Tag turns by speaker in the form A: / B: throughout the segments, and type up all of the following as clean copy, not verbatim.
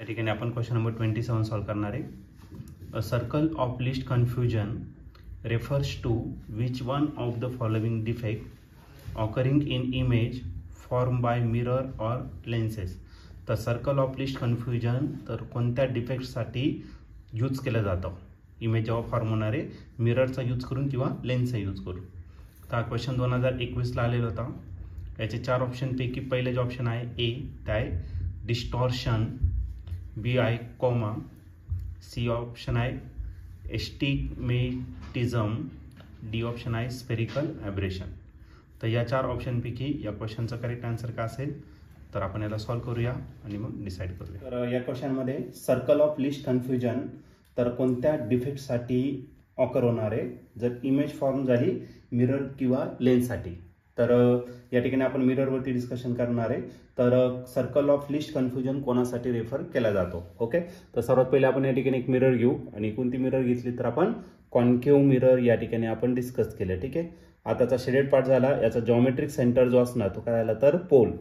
A: या ठिकाणी आपण क्वेश्चन नंबर 27 सॉल्व करणार आहे. A circle of least confusion refers to which one of the following defect occurring in image formed by mirror or lenses. तर circle of least confusion तर कोणत्या डिफेक्टसाठी use केलं जातं, इमेज जेव्हा फॉर्म होणार आहे मिररचा यूज करून किंवा लेन्सचा यूज करून. तर हा क्वेश्चन 2021ला आलेला होता. याचे 4 ऑप्शनपैकी पहिले जे ऑप्शन आहे ए ते आहे डिस्टॉर्शन, बी आहे कॉमा, सी ऑप्शन आहे एस्टिमेटिझम, डी ऑप्शन आहे स्फेरिकल ॲब्रेशन. तर या 4 ऑप्शनपैकी या क्वेश्चनचा करेक्ट आन्सर का असेल तर आपण याला सॉल्व्ह करूया आणि मग डिसाईड करूया. तर या क्वेश्चनमध्ये सर्कल ऑफ लिस्ट कन्फ्युजन तर कोणत्या डिफेक्टसाठी ऑकर होणार आहे जर इमेज फॉर्म झाली मिरर किंवा लेन्ससाठी. तर या ठिकाणी आपण मिररवरती डिस्कशन करणार आहे. तर सर्कल ऑफ लिस्ट कन्फ्युजन कोणासाठी रेफर केला जातो. ओके, तर सर्वात पहिले आपण या ठिकाणी एक मिरर घेऊ आणि कोणती मिरर घेतली तर आपण कॉन्केव्ह मिरर या ठिकाणी आपण डिस्कस केलं. ठीक आहे, आताचा शेडेड पार्ट झाला. याचा जॉमेट्रिक सेंटर जो असणार तो काय झाला तर पोल.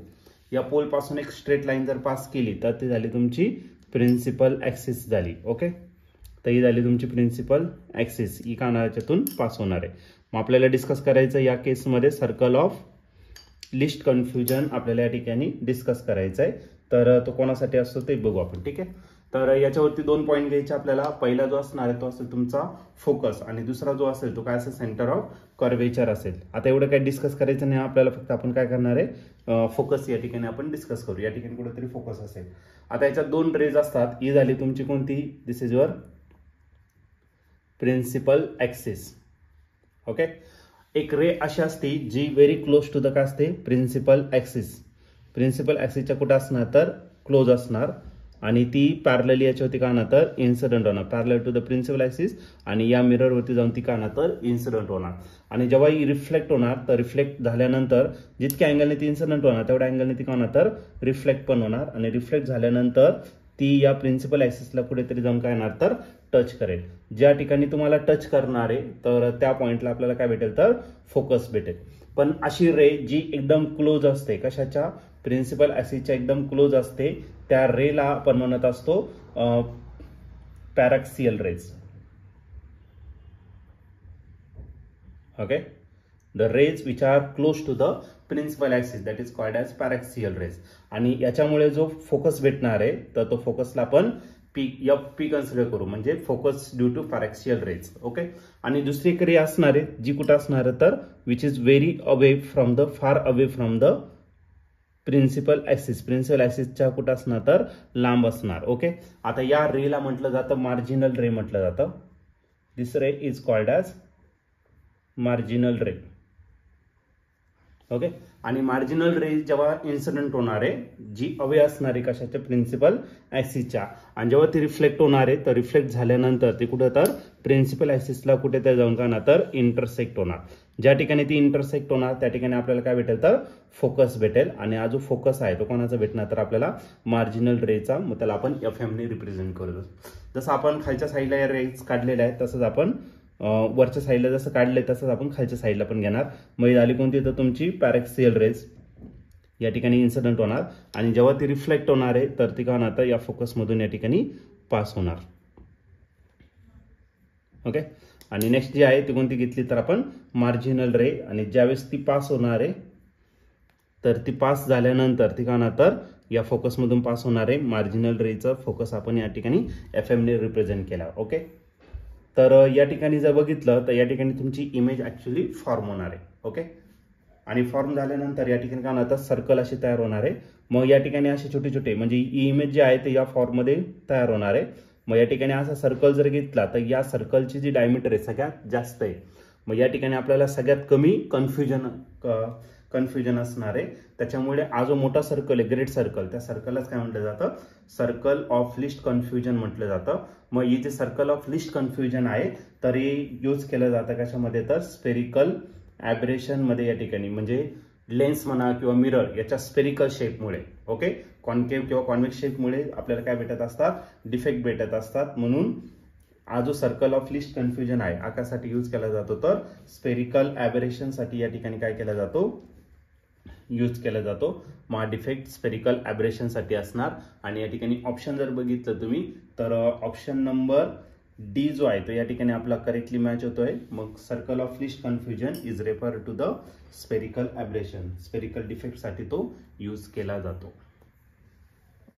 A: या पोल पासून एक स्ट्रेट लाईन जर पास केली तर ती झाली तुमची प्रिन्सिपल ॲक्सिस झाली. ओके, तर ही झाली तुमची प्रिन्सिपल ॲक्सिस, ही कानाच्यातून पास होणार आहे. मग आपल्याला डिस्कस करायचं या केसमध्ये सर्कल ऑफ लिस्ट कन्फ्युजन आपल्याला या ठिकाणी डिस्कस करायचं आहे. तर तो कोणासाठी असतो ते बघू आपण. ठीक आहे, तर याच्यावरती 2 पॉईंट घ्यायचे आपल्याला. पहिला जो असणार आहे तो असेल तुमचा फोकस आणि दुसरा जो असेल तो काय असेल सेंटर ऑफ कर्वेचर असेल. आता एवढं काही डिस्कस करायचं नाही आपल्याला, फक्त आपण काय करणार आहे फोकस या ठिकाणी आपण डिस्कस करू. या ठिकाणी कुठेतरी फोकस असेल. आता याच्यात 2 रेज असतात. ही झाली तुमची कोणती, this is your principal axis. Okay, एक रे अशी असते जी व्हेरी क्लोज टू द काय असते प्रिन्सिपल ॲक्सिस. प्रिन्सिपल ॲक्सिसच्या कुठं असणार तर क्लोज असणार आणि ती पॅरलली याच्यावरती का ना तर इन्सिडेंट होणार, parallel to the principal axis आणि या मिररवरती जाऊन ती का ना तर इन्सिडेंट होणार. आणि जेव्हा ही रिफ्लेक्ट होणार तर रिफ्लेक्ट झाल्यानंतर जितक्या अँगलने ती इन्सिडेंट होणार तेवढ्या अँगलने ती का ना तर रिफ्लेक्ट पण होणार आणि रिफ्लेक्ट झाल्यानंतर ती या प्रिन्सिपल ॲक्सिसला कुठेतरी जाऊन काय येणार तर टच करेल. ज्या ठिकाणी तुम्हाला टच करणार आहे तर त्या पॉइंटला आपल्याला काय भेटेल तर फोकस भेटेल. पण अशी रे जी एकदम क्लोज असते, कशाच्या प्रिन्सिपल ॲक्सिसच्या एकदम क्लोज असते, त्या रेला आपण म्हणत असतो paraxial rays. Okay, the rays which are close to the principal axis that is called as paraxial rays. आणि याच्यामुळे जो फोकस भेटणार आहे तर तो फोकसला आपण पी कन्सिडर करू, म्हणजे focus due to paraxial rays. Okay, आणि दुसरी एक रे असणार आहे जी कुठं असणार आहे तर which is very away from the far away from the principal axis. Principal ॲक्सिसच्या कुठं असणार तर लांब असणार. ओके, आता या रेला म्हटलं जातं मार्जिनल रे म्हटलं जातं. This ray is called as marginal ray. Okay, आणि मार्जिनल रे जेव्हा इन्सिडेंट होणार आहे जी अवे असणार आहे कशाच्या प्रिन्सिपल ॲक्सिसच्या, आणि जेव्हा ती रिफ्लेक्ट होणार आहे तर रिफ्लेक्ट झाल्यानंतर ती कुठं तर प्रिन्सिपल ॲक्सिसला कुठे तर जाऊन का ना तर इंटरसेक्ट होणार. ज्या ठिकाणी ती इंटरसेक्ट होणार त्या ठिकाणी आपल्याला काय भेटेल तर फोकस भेटेल. आणि हा जो फोकस आहे तो कोणाचा भेटणार तर आपल्याला मार्जिनल रेचा. मग त्याला आपण FM ने रिप्रेझेंट करू. जसं आपण खालच्या साईडला या रेज काढलेल्या आहेत तसंच आपण वरच्या साईडला जसं काढलंय तसंच आपण खालच्या साईडला पण घेणार. मग ही झाली कोणती तर तुमची पॅरॅक्सियल रेज या ठिकाणी इन्सिडेंट होणार आणि जेव्हा ती रिफ्लेक्ट होणार आहे तर ती का ना तर या फोकसमधून या ठिकाणी पास होणार. ओके, आणि नेक्स्ट जी आहे ती कोणती घेतली तर आपण मार्जिनल रे. आणि ज्यावेळेस ती पास होणार आहे तर ती पास झाल्यानंतर ती का ना तर या फोकसमधून पास होणार आहे. मार्जिनल रेचा फोकस आपण या ठिकाणी FM ने रिप्रेझेंट केला. ओके, तर या ठिकाणी जर बघितलं तर या ठिकाणी तुमची इमेज ॲक्च्युली फॉर्म होणार आहे. ओके, आणि फॉर्म झाल्यानंतर या ठिकाणी काय होतं सर्कल अशी तयार होणार आहे. मग या ठिकाणी असे छोटे छोटे म्हणजे ही इमेज जी आहे ते या फॉर्ममध्ये तयार होणार आहे. मग या ठिकाणी असा सर्कल जर घेतला तर या सर्कलची जी डायमीटर आहे सगळ्यात जास्त आहे. मग या ठिकाणी आपल्याला सगळ्यात कमी कन्फ्युजन असणार आहे. त्याच्यामुळे हा जो मोठा सर्कल आहे ग्रेट सर्कल, त्या सर्कललाच काय म्हटलं जातं सर्कल ऑफ लिस्ट कन्फ्युजन म्हटलं जातं. मग ही जे सर्कल ऑफ लिस्ट कन्फ्युजन आहे तर हे यूज केलं जातं कशामध्ये तर स्पेरिकल ॲब्रेशन मध्ये. या ठिकाणी म्हणजे लेन्स म्हणा किंवा मिरर याच्या स्पेरिकल शेपमुळे. ओके, कॉन्केव्ह किंवा कॉन्व्हेक्स शेपमुळे आपल्याला काय भेटत असतात डिफेक्ट भेटत असतात. म्हणून हा जो सर्कल ऑफ लिस्ट कन्फ्युजन आहे हा कशासाठी यूज केला जातो तर स्पेरिकल ॲबरेशनसाठी या ठिकाणी काय केला जातो यूज केला जातो. मग हा डिफेक्ट स्पेरिकल ॲब्रेशनसाठी असणार. आणि या ठिकाणी ऑप्शन जर बघितलं तुम्ही तर ऑप्शन नंबर डी जो आहे तो या ठिकाणी आपला करेक्टली मॅच होतोय. मग circle of least confusion is refer to the spherical aberration, spherical डिफेक्टसाठी तो यूज केला जातो.